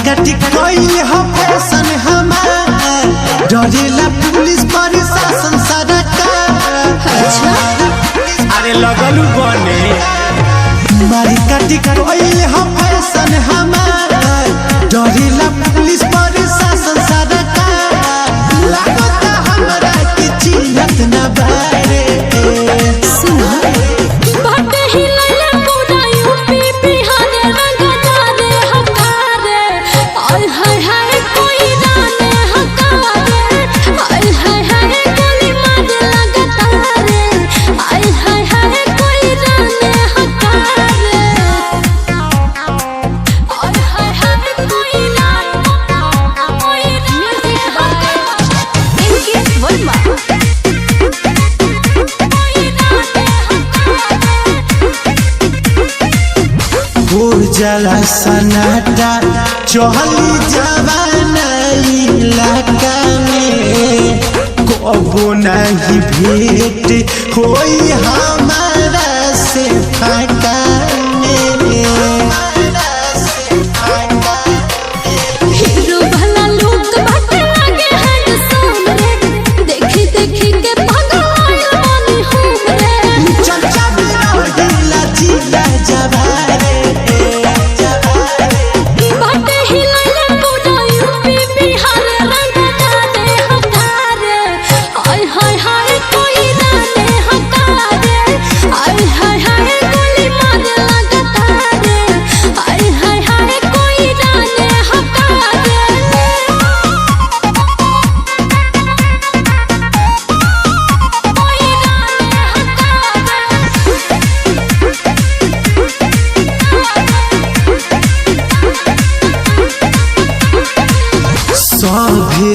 कटी कोई हो फैशन हमार डरेला पुलिस प्रशासन सरकार। अरे लगलू बने मारी कटी कोई हो फैशन हमार डरेला पुलिस प्रशासन सरकार। लागता हमरा के चिन्हत न बारे जला सन्नाटा चहली जवाना इलाका में कबो नहीं भेंट होई हमारा से फाका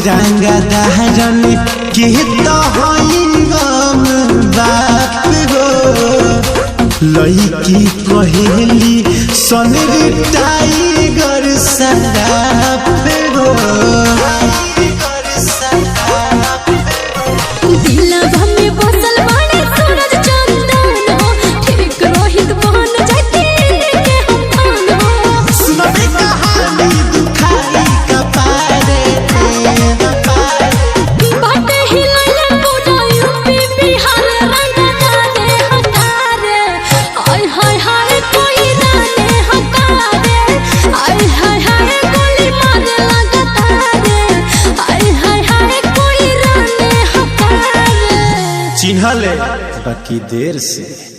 रंगा दहरन के तो गम बाप गो लईकी कहेली सनरी टाइगर सराप गो। चिन्हले बाकी देर से।